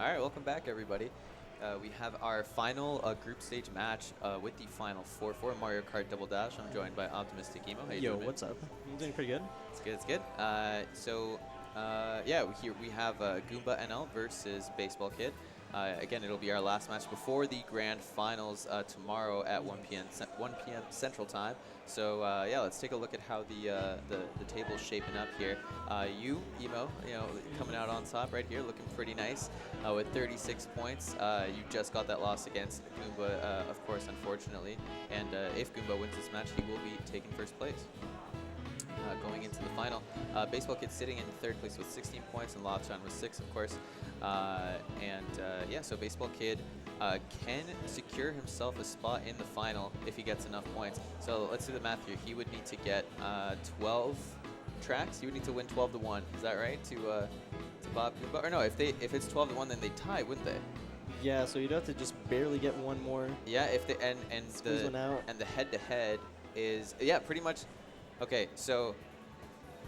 All right, welcome back, everybody. We have our final group stage match with the final 4 for Mario Kart Double Dash. I'm joined by Optimistic Emo. How you doing, man? What's up? I'm doing pretty good. It's good, it's good. Yeah, here we have GoombaNL versus Baseball Kid. Again, it'll be our last match before the grand finals tomorrow at 1 p.m. Central Time. So yeah, let's take a look at how the table's shaping up here. Emo, coming out on top right here, looking pretty nice with 36 points. You just got that loss against Goomba, of course, unfortunately. And if Goomba wins this match, he will be taking first place. Going into the final. Baseball Kid sitting in third place with 16 points, and Lobchan with 6, of course. Yeah, so Baseball Kid can secure himself a spot in the final if he gets enough points. So let's do the math here. He would need to get 12 tracks. He would need to win 12-1. Is that right? To Bob Goomba? Or no, if it's 12-1, then they tie, wouldn't they? Yeah, so you'd have to just barely get one more. Yeah, if they squeeze one out. And the head-to-head is pretty much. Okay, so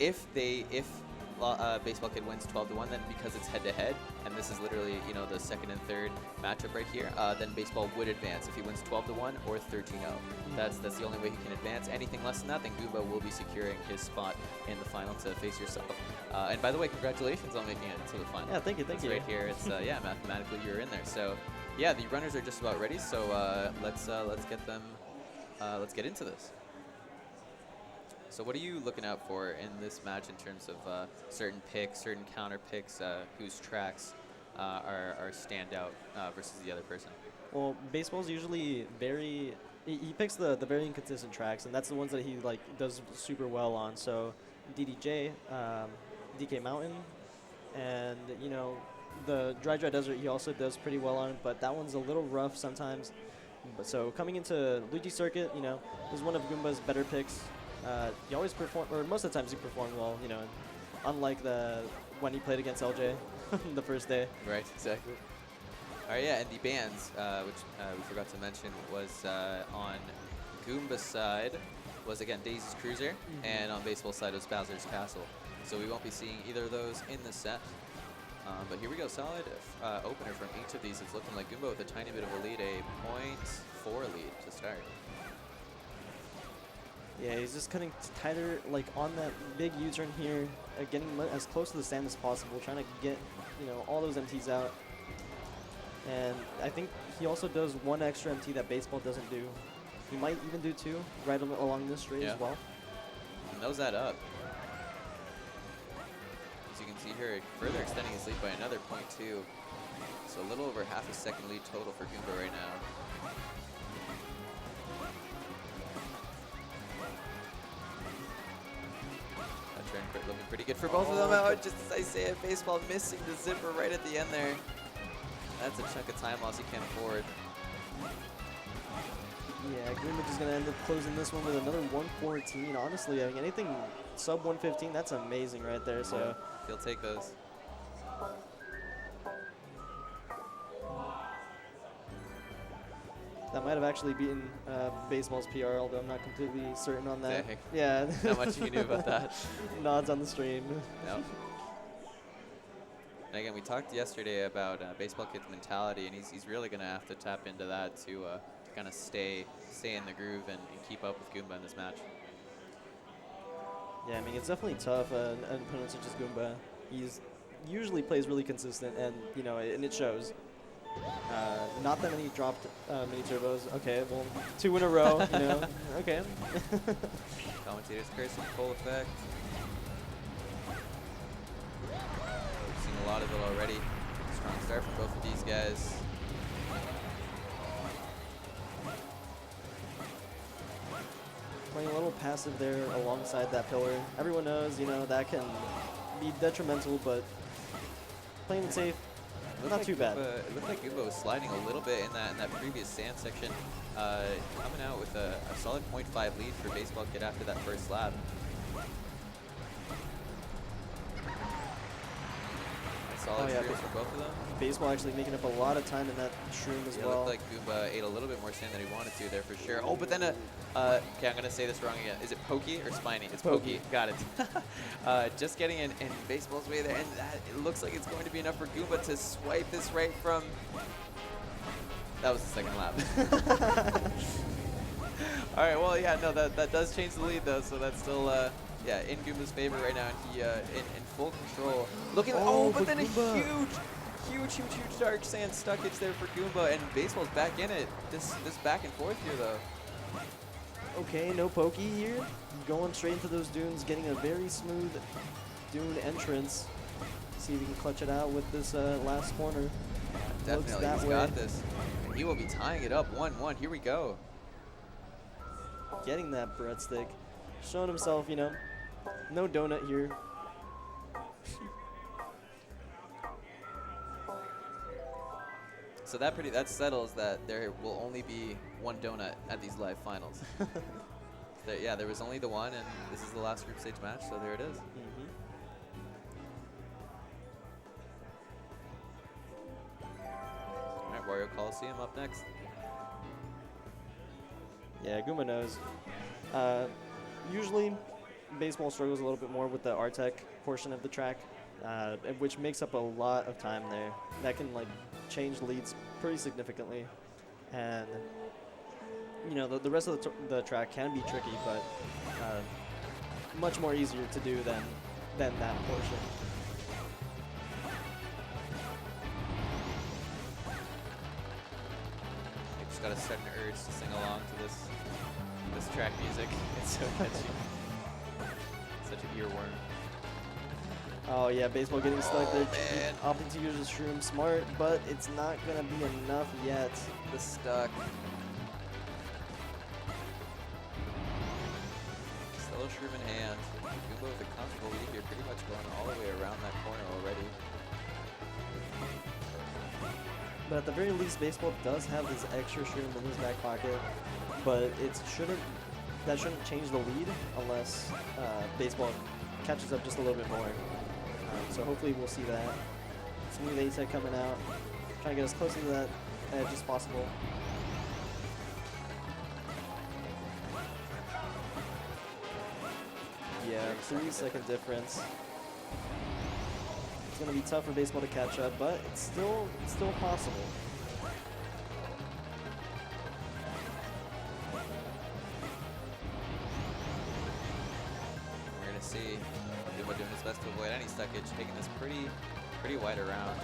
if Baseball Kid wins 12-1, then because it's head-to-head, and this is literally the second and third matchup right here, then Baseball would advance if he wins 12-1 or 13-0. That's the only way he can advance. Anything less than that, then Goomba will be securing his spot in the final to face yourself. And by the way, congratulations on making it to the final. Yeah, thank you. Right here, it's yeah, mathematically you're in there. So yeah, the runners are just about ready. So let's get into this. So what are you looking out for in this match in terms of certain picks, certain counter picks, whose tracks are standout versus the other person? Well, Baseball's usually he picks the very inconsistent tracks, and that's the ones that he does super well on. So DDJ, DK Mountain, and the Dry Desert he also does pretty well on, but that one's a little rough sometimes. But so coming into Luigi Circuit, is one of Goomba's better picks. He always perform, or most of the times he performed well, unlike when he played against LJ the first day. Right, exactly. All right, yeah, and the bands, which we forgot to mention, was on Goomba's side was again Daisy's Cruiser, and on Baseball's side was Bowser's Castle. So we won't be seeing either of those in the set. But here we go, solid opener from each of these. It's looking like Goomba with a tiny bit of a lead, a 0.4 lead to start. Yeah, he's just cutting tighter, on that big U-turn here, getting as close to the stand as possible, trying to get, all those MTs out. And I think he also does one extra MT that Baseball doesn't do. He might even do 2 right along this straight as well. He knows that up. As you can see here, further extending his lead by another 0.2. So a little over half a second lead total for Goomba right now. Looking pretty good for both of them. Oh, just as I say it, Baseball missing the zipper right at the end there. That's a chunk of time loss you can't afford. Yeah, Goomba just going to end up closing this one with another 114. Honestly, I mean, anything sub 115, that's amazing right there. So he'll take those. That might have actually beaten Baseball's PR, although I'm not completely certain on that. Dang. Yeah. Not much you knew about that. Nods on the stream. No. And again, we talked yesterday about Baseball Kid's mentality, and he's really going to have to tap into that to kind of stay in the groove and keep up with Goomba in this match. Yeah, I mean, it's definitely tough. An opponent such as Goomba, he's usually plays really consistent, and and it shows. Not that many dropped mini turbos. Okay, well, 2 in a row. Okay. Commentators curse in full effect. We've seen a lot of it already. Strong start from both of these guys. Playing a little passive there alongside that pillar. Everyone knows, that can be detrimental, but playing it safe. Not too bad. It looked like Goomba was sliding a little bit in that previous sand section, coming out with a solid 0.5 lead for Baseball Kid after that first lap. solid yeah, shrooms from both of them. Baseball actually making up a lot of time in that shroom as Yeah, well. looked like Goomba ate a little bit more sand than he wanted to there for sure. Oh, but then, okay, I'm going to say this wrong again. Is it Pokey or Spiny? It's Pokey. Got it. Just getting in Baseball's way there, and it looks like it's going to be enough for Goomba to swipe this right from... That was the second lap. All right, well, yeah, no, that does change the lead, though, so that's still, yeah, in Goomba's favor right now, and he in full control. Looking, but then Goomba. a huge dark sand stuckage there for Goomba, and Baseball's back in it. This back and forth here, though. Okay, no pokey here. Going straight into those dunes, getting a very smooth dune entrance. See if he can clutch it out with this last corner. Definitely, he's got this. And he will be tying it up 1-1. Here we go. Getting that breadstick. Showing himself, you know, no donut here. So that settles that there will only be one donut at these live finals. There was only the one, and this is the last group stage match, so there it is. All right, Wario Coliseum up next. Yeah, Goomba knows. Usually, Baseball struggles a little bit more with the RTech portion of the track, which makes up a lot of time there. That can like change leads pretty significantly, and you know the rest of the track can be tricky, but much more easier to do than that portion. You just got a sudden urge to sing along to this track music. It's so catchy. Such an earworm. Oh yeah, Baseball getting stuck there. Man. Opting to use his shroom smart, but it's not gonna be enough yet. The stuck. Still a shroom in hand. Goomba with a comfortable lead here, pretty much going all the way around that corner already. But at the very least, Baseball does have this extra shroom in his back pocket, but that shouldn't change the lead unless Baseball catches up just a little bit more. So hopefully we'll see that. Smooth A-Tech coming out, trying to get as close to that edge as possible. Yeah, 3-second difference. It's going to be tough for Baseball to catch up, but it's still possible. We're going to see Goomba doing his best to avoid any stuckage, taking this pretty wide around.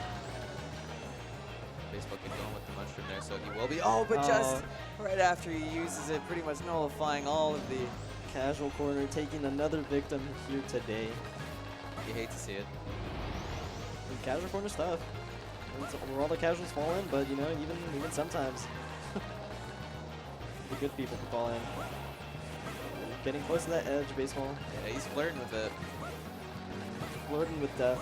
Baseball keep going with the mushroom there, so he will be. Oh, but just right after he uses it, pretty much nullifying all of the casual corner, taking another victim here today. You hate to see it. And casual corner stuff. Where all the casuals fall in, but you know, even sometimes the good people can fall in. Getting close to that edge, Baseball. Yeah, he's flirting with it. Flirting with death.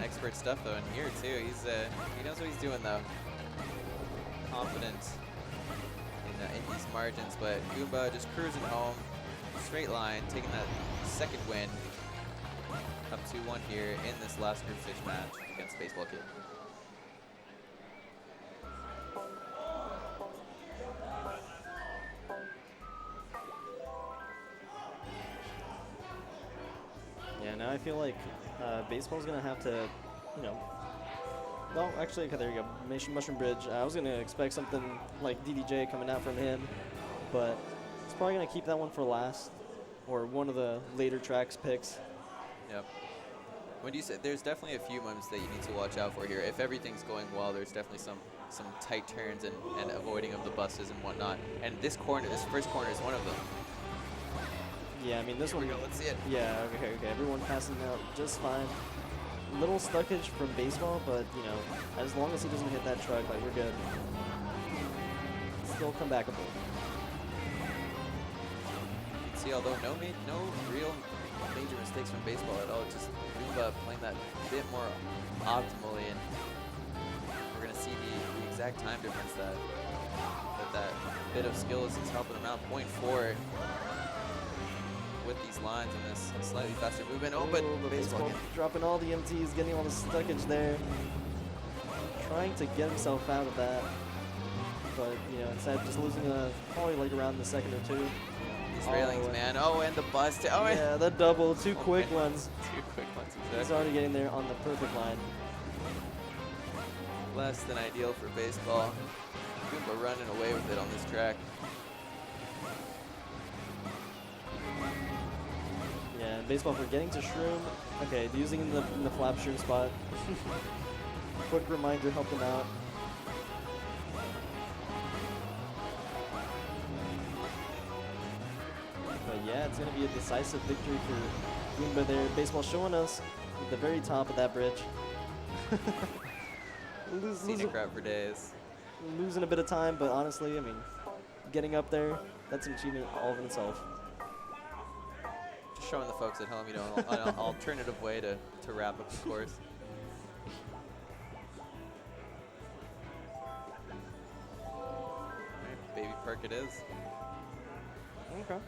Expert stuff though in here too. He's he knows what he's doing though. Confident in these margins, but Goomba just cruising home, straight line, taking that second win. Up 2-1 here in this last group stage match against Baseball Kid. Yeah, now I feel like Baseball's gonna have to, you know. Well, actually, okay, there you go. Mushroom Bridge. I was gonna expect something like DDJ coming out from him, but he's probably gonna keep that one for last, or one of the later tracks picks. Yep. When you say there's definitely a few moments that you need to watch out for here. If everything's going well, there's definitely some tight turns and avoiding of the buses and whatnot. And this first corner is one of them. Yeah, I mean this Here one. we go. Let's see it. Yeah, okay. Everyone passing out just fine. Little stuckage from Baseball, but you know, as long as he doesn't hit that truck, like we're good. Still comebackable. You can see, although no real major mistakes from Baseball at all, just Goomba playing that bit more optimally, and we're gonna see the exact time difference that bit of skill is helping him out. 0.4. with these lines and this slightly faster movement. Oh, but baseball kid. Dropping all the MTs, getting all the stuckage there. Trying to get himself out of that. But, you know, instead of just losing probably like around the second or two. These railings, man. Oh, and the bust. Oh, yeah, the double. Two quick ones. Two quick ones, exactly. He's already getting there on the perfect line. Less than ideal for baseball. Goomba running away with it on this track. Yeah, and baseball forgetting to shroom. Okay, using in the flap shroom spot. Quick reminder helped him out. But yeah, it's going to be a decisive victory for Goomba there. Baseball showing us at the very top of that bridge. Seen a crowd for days. Losing a bit of time, but honestly, I mean, getting up there, that's an achievement all of itself. Just showing the folks at home, you know, an alternative way to wrap up the course. Right, baby perk it is. Okay.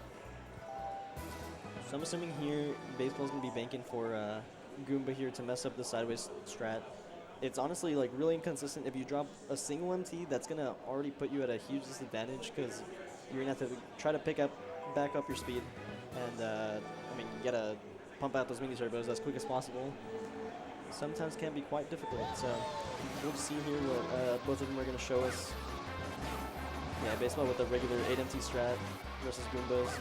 So I'm assuming here, baseball's going to be banking for Goomba here to mess up the sideways strat. It's honestly like really inconsistent. If you drop a single MT, that's going to already put you at a huge disadvantage because you're going to have to try to back up your speed. And, I mean, you got to pump out those mini turbos as quick as possible. Sometimes can be quite difficult. So we'll see here what both of them are going to show us. Yeah, baseball with a regular 8MT strat versus Goomba's.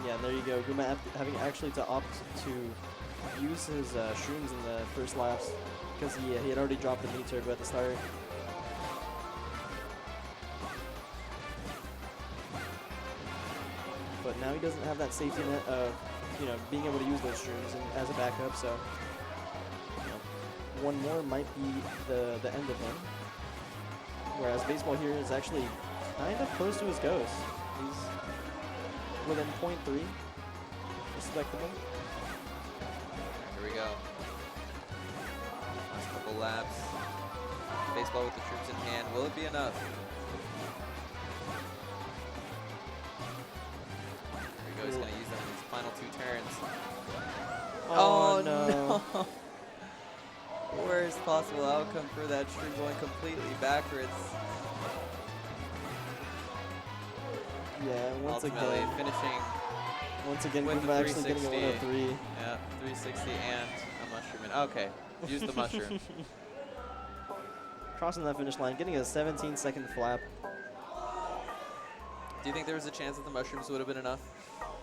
Yeah, there you go. Goomba having actually to opt to use his shrooms in the first laps because he had already dropped the mini turbo at the start. But now he doesn't have that safety net of, you know, being able to use those shrooms as a backup. So, you know, one more might be the end of him. Whereas baseball here is actually kind of close to his ghost. He's within 0.3, respectable. Here we go. Last couple laps. Baseball with the troops in hand. Will it be enough? Here we go. He's going to use them in his final two turns. Oh no. Worst possible outcome for that shroom going completely backwards. Yeah, once Ultimately again, with Goomba the actually getting a 360. 103. Yeah, 360 and a mushroom. Okay, use the mushroom. Crossing that finish line, getting a 17-second flap. Do you think there was a chance that the mushrooms would have been enough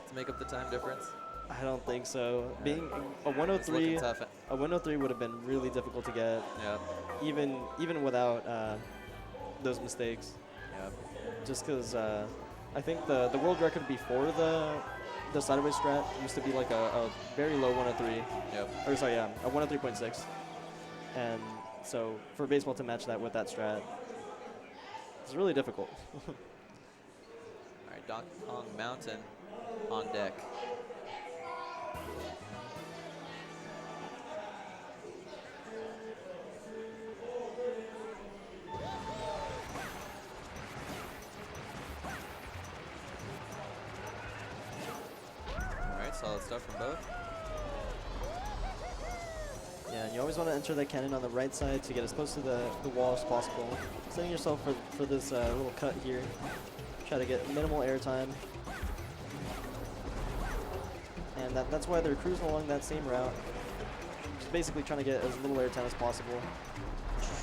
to make up the time difference? I don't think so. Being a It's 103, looking tough. a 103 would have been really difficult to get, Yeah. even without those mistakes. Yeah. Just because I think the world record before the sideways strat used to be like a very low 103. Yep. Or sorry, yeah, a 103.6. And so for baseball to match that with that strat, it's really difficult. All right, Donkey Kong Mountain on deck. Solid stuff from both. Yeah, and you always want to enter that cannon on the right side to get as close to the wall as possible. Setting yourself for this little cut here. Try to get minimal air time. And that's why they're cruising along that same route. Just basically trying to get as little air time as possible.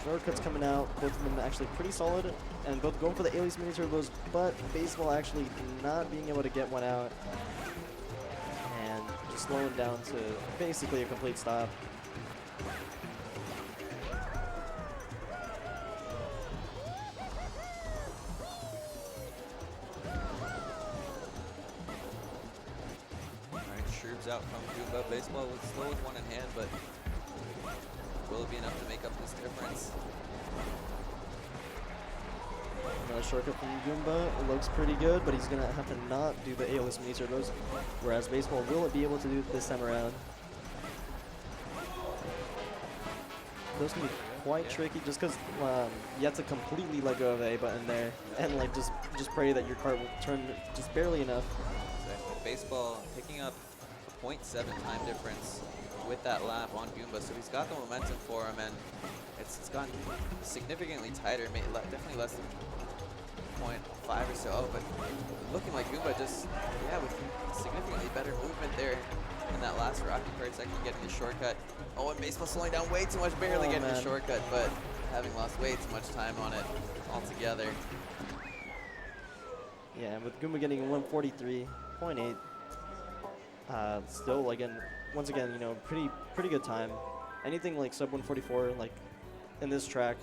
Shortcuts coming out, both of them actually pretty solid, and both going for the Alias mini turbos, but baseball actually not being able to get one out. Slowing down to basically a complete stop. All right, Shrooms out from Goomba. Baseball was still with one in hand, but will it be enough to make up this difference? Another shortcut from Goomba. It looks pretty good, but he's going to have to not do the ALS mini turbos, whereas baseball will be able to do it this time around. Those can be quite tricky just because you have to completely let go of the A button there and like just pray that your cart will turn just barely enough. So Baseball picking up a 0.7 time difference with that lap on Goomba, so he's got the momentum for him, and it's gotten significantly tighter, definitely less than 0.5 or so, but looking like Goomba just, yeah, with significantly better movement there in that last Rocky Kart section, getting the shortcut. Oh, and Baseball slowing down way too much, barely getting the shortcut, but having lost way too much time on it altogether. Yeah, with Goomba getting 143.8, still once again, you know, pretty good time. Anything like sub 144, like in this track,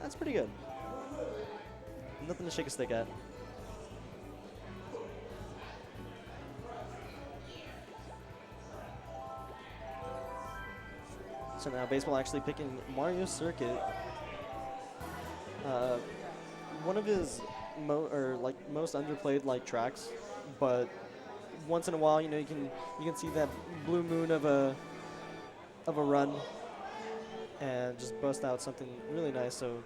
that's pretty good. Nothing to shake a stick at. So now Baseball actually picking Mario Circuit. One of his most underplayed like tracks, but once in a while, you know, you can see that blue moon of a run and just bust out something really nice. So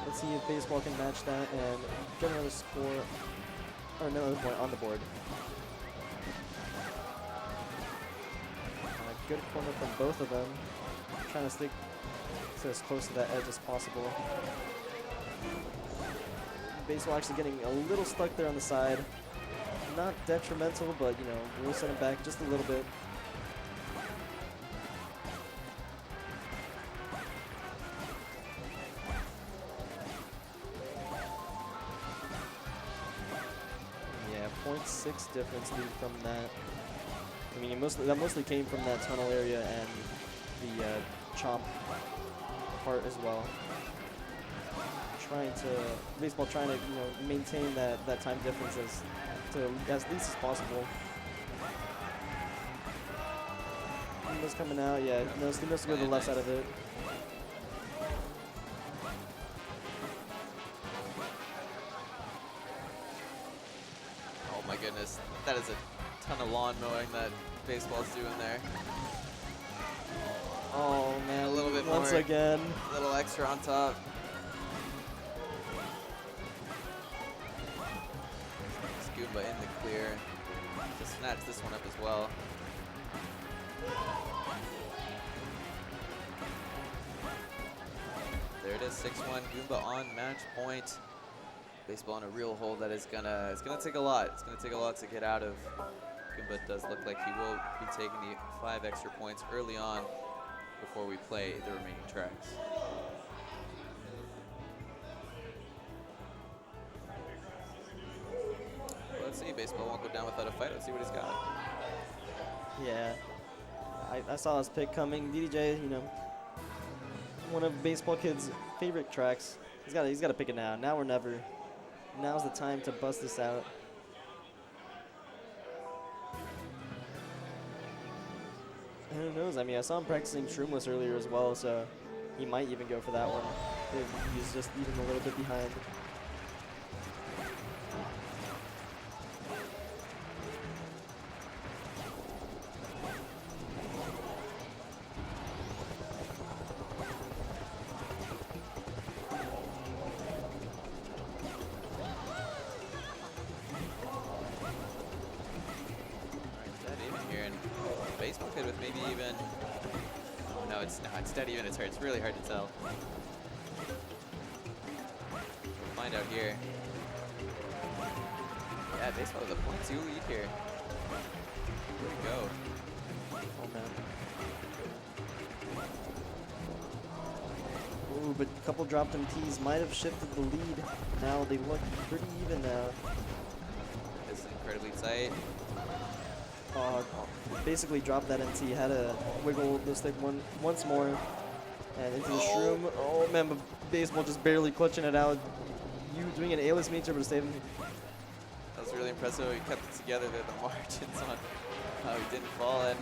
let's see if Baseball can match that and get another score or another point on the board. Good corner from both of them. Trying to stick to as close to that edge as possible. Baseball actually getting a little stuck there on the side. Not detrimental, but you know, we'll send him back just a little bit. Yeah, 0.6 difference lead from that. I mean, that mostly came from that tunnel area and the chomp part as well. Baseball trying to, you know, maintain that time difference as least as possible. Goomba's coming out, yeah. No, he knows to go to the left side of it. Oh my goodness, that is a ton of lawn mowing that Baseball's doing there. Oh man, a little bit once more, again. A little extra on top. Goomba in the clear to snatch this one up as well. There it is, 6-1, Goomba on match point. Baseball in a real hole that is it's gonna take a lot. It's gonna take a lot to get out of. Goomba does look like he will be taking the 5 extra points early on before we play the remaining tracks. Let's see, Baseball won't go down without a fight. Let's see what he's got. Yeah, I saw his pick coming. DDJ, you know, one of Baseball Kid's favorite tracks. He's got to pick it now. Now or never. Now's the time to bust this out. And who knows? I mean, I saw him practicing Shroomless earlier as well, so he might even go for that one if he's just even a little bit behind. Baseball Kid with maybe even, no, it's dead even, it's hard. It's really hard to tell. We'll find out here. Yeah, Baseball with a 0.2 lead here. Here we go. Oh man. Ooh, but a couple dropped MTs might have shifted the lead. Now they look pretty even now. It's incredibly tight. Basically dropped that MT, had to wiggle the stick once more, and into the shroom. Oh man, but Baseball just barely clutching it out. You doing an A-list meter, but saving. That was really impressive. He kept it together there, the margins on how he didn't fall, and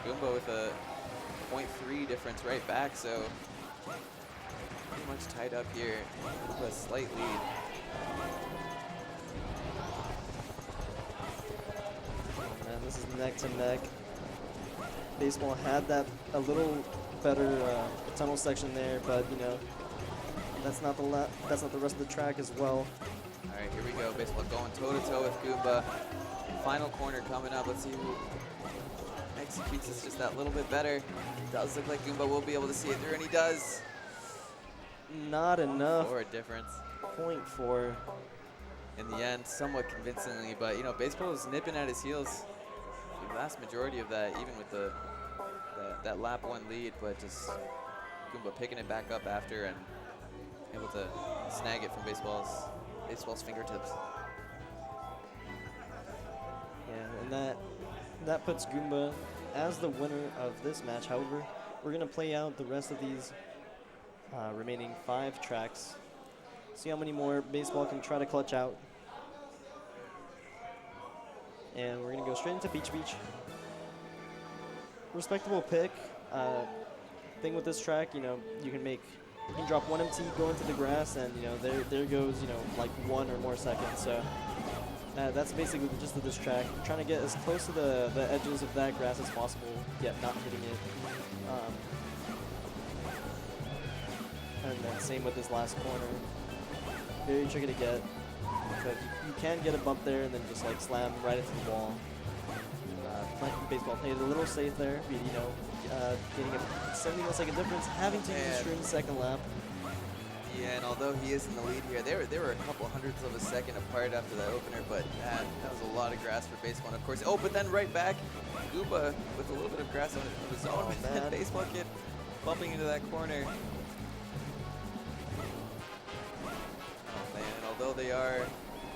Goomba with a 0.3 difference right back, so pretty much tied up here with a slight lead. This is neck to neck. Baseball had that a little better tunnel section there, but you know, that's not the rest of the track as well. All right, here we go. Baseball going toe-to-toe with Goomba. Final corner coming up. Let's see who executes this just that little bit better. Does look like Goomba will be able to see it through, and he does. Not enough. For a difference. 0.4. In the end, somewhat convincingly, but you know, Baseball was nipping at his heels the vast majority of that, even with that lap 1 lead, but just Goomba picking it back up after and able to snag it from Baseball's fingertips. Yeah, and that puts Goomba as the winner of this match. However, we're gonna play out the rest of these remaining 5 tracks. See how many more Baseball can try to clutch out. And we're gonna go straight into Beach Beach. Respectable pick. Thing with this track, you know, you can drop 1 MT, go into the grass, and you know, there goes, you know, like 1 or more seconds. So that's basically the gist of this track. I'm trying to get as close to the edges of that grass as possible, yet not hitting it. And then same with this last corner. Very tricky to get. Because you can get a bump there and then just like slam right into the wall. Baseball played a little safe there, but, you know, getting a 71 second difference, having to use stream second lap. Yeah, and although he is in the lead here, they were a couple hundredths of a second apart after that opener, but that was a lot of grass for Baseball. And of course, but then right back, Goomba with a little bit of grass on his own, but then Baseball Kid bumping into that corner. Although they are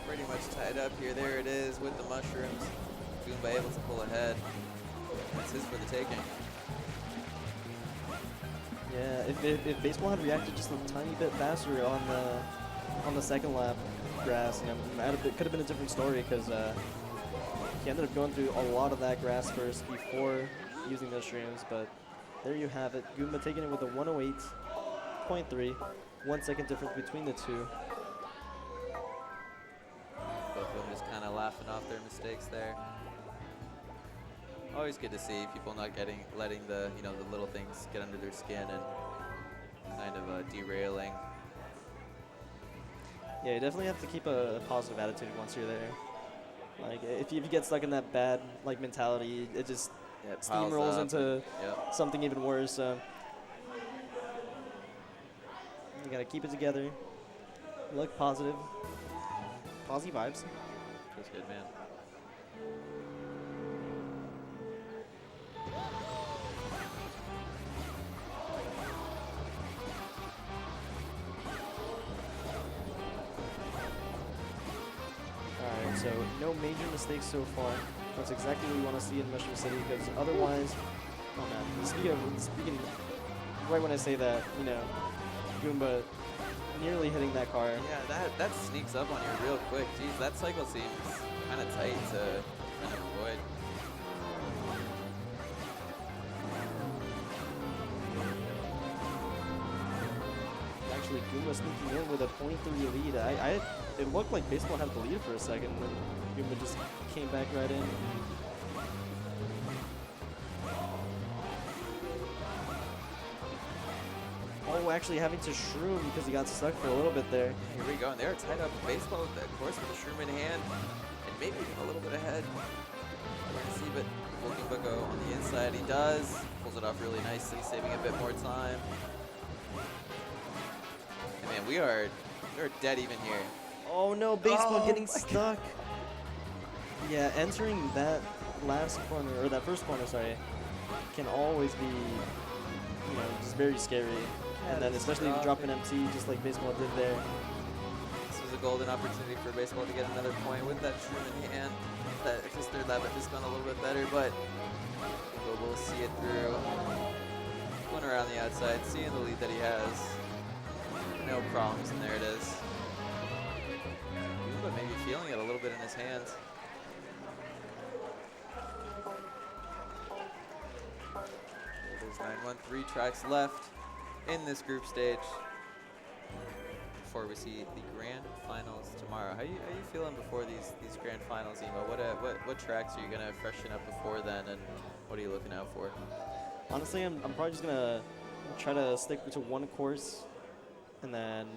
pretty much tied up here, there it is with the mushrooms. Goomba able to pull ahead. That's his for the taking. Yeah, if Baseball had reacted just a tiny bit faster on the second lap grass, you know, it could have been a different story because he ended up going through a lot of that grass first before using those shrooms. But there you have it. Goomba taking it with a 108.3, 1 second difference between the two. Both of them just kind of laughing off their mistakes there. Always good to see people not letting the little things get under their skin and kind of derailing. Yeah, you definitely have to keep a positive attitude once you're there. Like if you get stuck in that bad like mentality, it just steamrolls into something even worse. So you gotta keep it together. Look positive. Positive vibes. Feels good, man. Alright, so no major mistakes so far. That's exactly what we want to see in Mushroom City, because otherwise, oh man, speaking right when I say that, you know, Goomba nearly hitting that car. Yeah, that sneaks up on you real quick. Jeez, that cycle seems kind of tight to kind of avoid. Actually, Goomba sneaking in with a 0.3 lead. It looked like Baseball had the lead for a second, and then Goomba just came back right in. Oh, actually having to shroom because he got stuck for a little bit there. Here we go, and they're tied up. Baseball, of course, with the shroom in hand, and maybe even a little bit ahead. We're gonna see, but will Goomba go on the inside? He does. Pulls it off really nicely, saving a bit more time. And man, we're dead even here. Oh no, Baseball getting stuck. Yeah, entering that last corner, or that first corner, sorry, can always be, you know, just very scary. And then especially if you drop an MT, just like Baseball did there. This was a golden opportunity for Baseball to get another point with that shroom in hand. That if his third lap had just gone a little bit better, but we'll see it through. Going around the outside, seeing the lead that he has. No problems, and there it is. Goomba maybe feeling it a little bit in his hands. There's 9-1-3 tracks left in this group stage before we see the grand finals tomorrow. How you feeling before these grand finals, Emo? What tracks are you gonna freshen up before then, and What are you looking out for? Honestly, I'm probably just going to try to stick to one course and then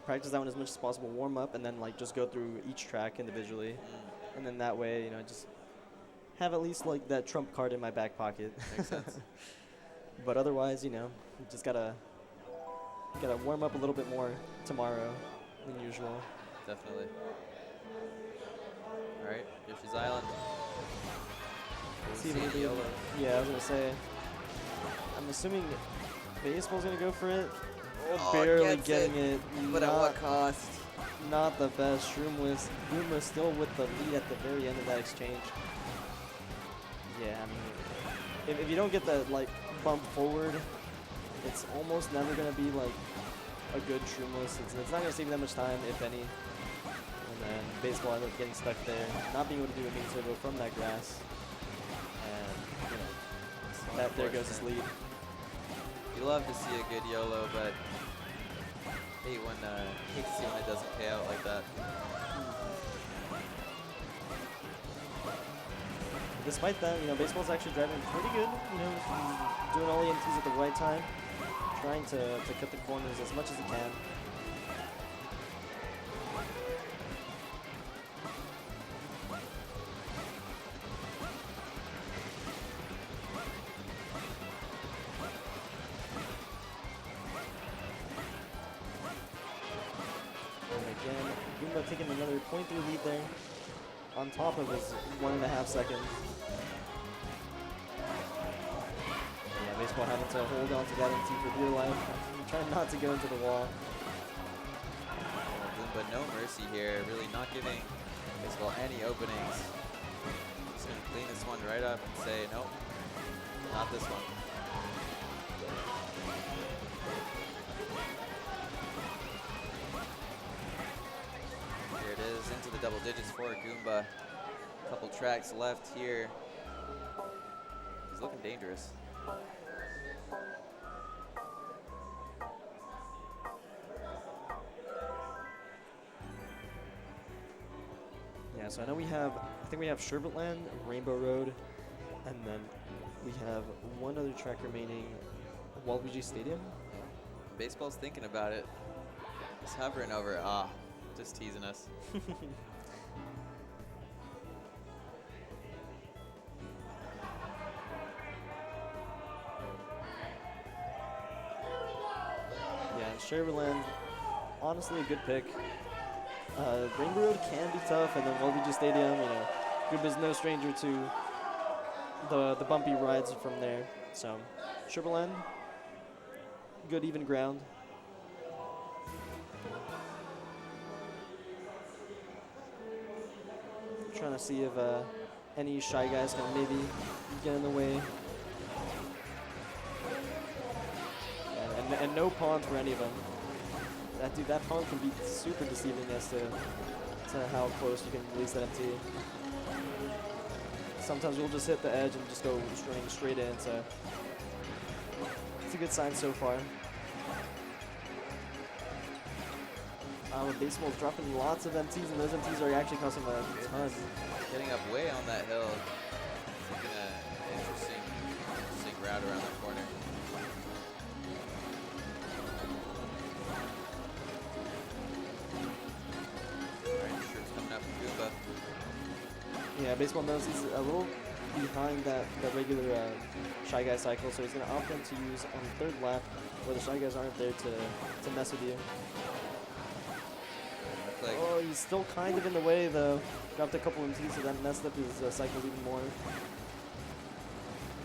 practice that one as much as possible, warm up, and then like just go through each track individually. And then that way, you know, just have at least like that trump card in my back pocket. Makes sense. But otherwise, you know, you just gotta warm up a little bit more tomorrow than usual. Definitely. All right, Yoshi's Island. See if it'll be yellow. Yeah, I was gonna say. I'm assuming baseball's gonna go for it. Oh, Barely gets getting it. But at what cost? Not the best. Shroomless. Goomba still with the lead at the very end of that exchange. Yeah, I mean, if you don't get that like bump forward, it's almost never gonna be like a good Shroomless. It's not gonna save you that much time, if any. And then baseball ended up getting stuck there, not being able to do a main turbo from that grass. And you know, that there goes his lead. You love to see a good YOLO, but hate to see when it doesn't pay out like that. Despite that, you know, baseball's actually driving pretty good. You know, doing all the empties at the right time, trying to cut the corners as much as he can. And again, Goomba taking another 0.3 lead there, on top of his 1.5 seconds. Yeah, baseball having to hold on to that MT for dear life, trying not to go into the wall. But no mercy here, really not giving baseball any openings. Just gonna clean this one right up and say, nope, not this one. Here it is, into the double digits for Goomba. Couple tracks left here. He's looking dangerous. Yeah, so I know I think we have Sherbetland, Rainbow Road, and then we have one other track remaining, Waluigi Stadium. Baseball's thinking about it. He's hovering over it. Ah, just teasing us. Yeah, Sherbetland, honestly a good pick. Rainbow Road can be tough, and then Waluigi Stadium, you know, Goomba's no stranger to the bumpy rides from there. So, Sherbetland, good even ground. Trying to see if any Shy Guys can maybe get in the way. And no pawns for any of them. That pawn can be super deceiving as to how close you can release that MT. Sometimes we'll just hit the edge and just go running straight in, so it's a good sign so far. Baseball's dropping lots of MTs, and those MTs are actually costing a ton. Getting up way on that hill. Taking an interesting route around that corner. Yeah, baseball knows he's a little behind that regular Shy Guy cycle, so he's going to opt in to use on the third lap where the Shy Guys aren't there to mess with you. Oh, he's still kind of in the way, though. Dropped a couple MTs, so that messed up his cycles even more.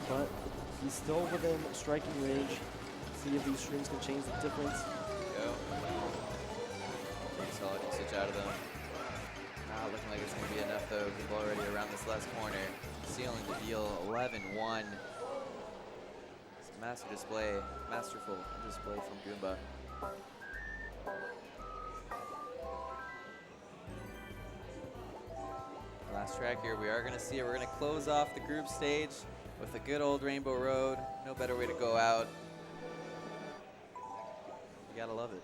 But he's still within striking range. See if these streams can change the difference. There we go. Pretty solid usage out of them. Not looking like it's going to be enough, though. Goomba already around this last corner. Sealing the deal, 11-1. It's a masterful display from Goomba. Last track here, we are going to see it. We're going to close off the group stage with a good old Rainbow Road. No better way to go out. You gotta love it.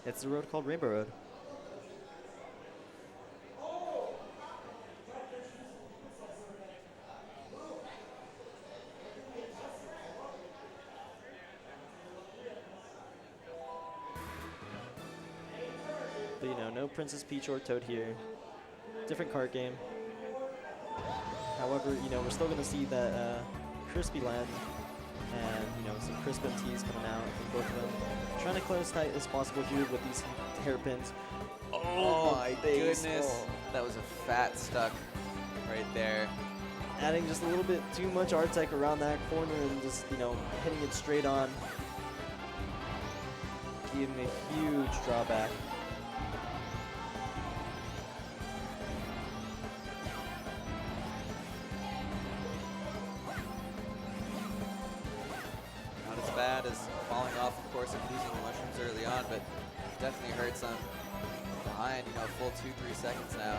It's the road called Rainbow Road. no Princess Peach or Toad here. Different cart game. However, you know, we're still going to see that crispy land and, you know, some crisp MTs coming out from both of them. Trying to close tight as possible here with these hairpins. Oh my goodness. That was a fat stuck right there. Adding just a little bit too much R-Tech around that corner and just, you know, hitting it straight on. Giving a huge drawback. Not as bad as falling off, of course, and losing the mushrooms early on, but definitely hurts on behind, you know, a full 2-3 seconds now.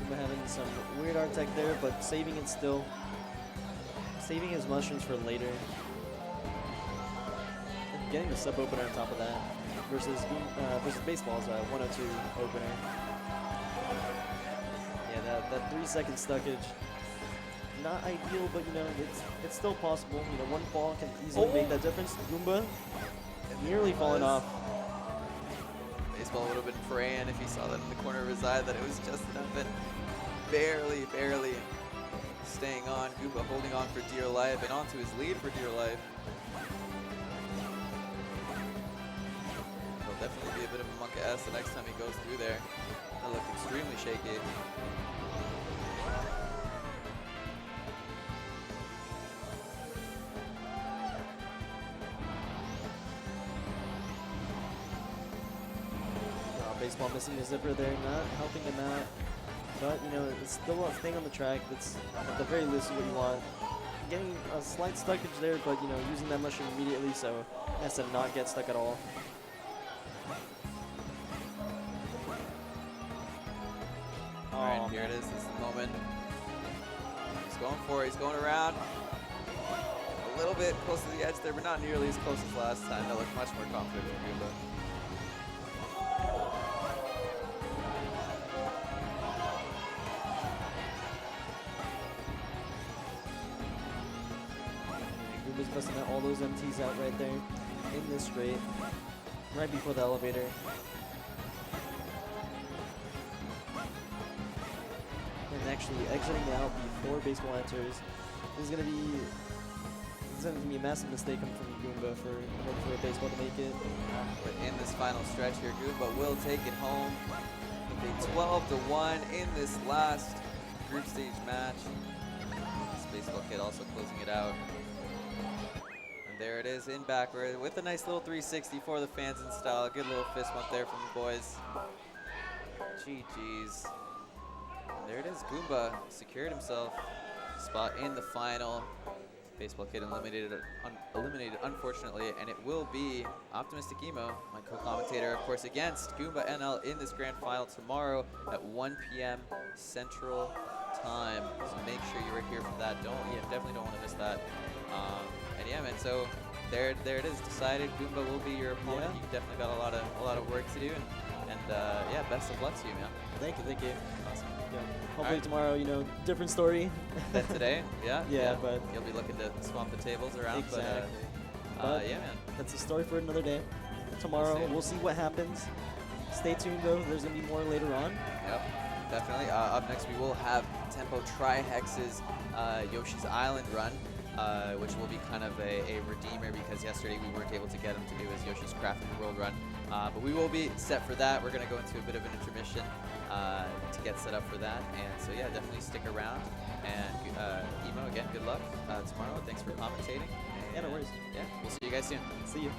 Having some weird art tech there, but saving it still. Saving his mushrooms for later. And getting the sub opener on top of that versus baseball's 102 opener. Yeah, that 3-second stuckage. Not ideal, but you know, it's still possible. You know, one fall can easily make that difference. Goomba nearly falling off. Baseball would have been praying if he saw that in the corner of his eye that it was just enough, but barely staying on. Goomba holding on for dear life and onto his lead for dear life. He'll definitely be a bit of a monk ass the next time he goes through there. That'll look extremely shaky. Baseball missing the zipper there, not helping him out. But, you know, it's still a thing on the track. That's at the very least what you want. Getting a slight stuckage there, but, you know, using that mushroom immediately so as to not get stuck at all. All right, here it is. This is the moment. He's going for it. He's going around. A little bit close to the edge there, but not nearly as close as last time. That looked much more confident for Goomba. Goomba's busting out all those MTs out right there in this straight, right before the elevator. And actually exiting out before baseball enters is going to be a massive mistake coming from Goomba for a baseball to make it. But in this final stretch here, Goomba will take it home with a 12-1 in this last group stage match. This baseball kid also closing it out. And there it is in backward with a nice little 360 for the fans in style. A good little fist bump there from the boys. GG's. And there it is. Goomba secured himself a spot in the final. Baseball kid eliminated unfortunately, and it will be Optimistic Emo, my co-commentator, of course, against GoombaNL in this grand final tomorrow at 1 p.m. Central Time. So make sure you are here for that. Definitely don't want to miss that. And yeah, man. So there it is, decided. Goomba will be your opponent. Yeah. You've definitely got a lot of work to do, and yeah, best of luck to you, man. Thank you. Awesome. Yeah. Hopefully tomorrow, you know, different story. Than today, yeah. Yeah, but you'll be looking to swamp the tables around. Exactly. But yeah, man. That's a story for another day. Tomorrow, we'll see what happens. Stay tuned, though. There's going to be more later on. Yep, definitely. Up next, we will have Tempo Tri-Hex's Yoshi's Island run, which will be kind of a redeemer because yesterday we weren't able to get him to do his Yoshi's Crafted World run. But we will be set for that. We're going to go into a bit of an intermission to get set up for that. And so, yeah, definitely stick around. And Emo, again, good luck tomorrow. Thanks for commentating. Yeah, no worries. Yeah, we'll see you guys soon. See you.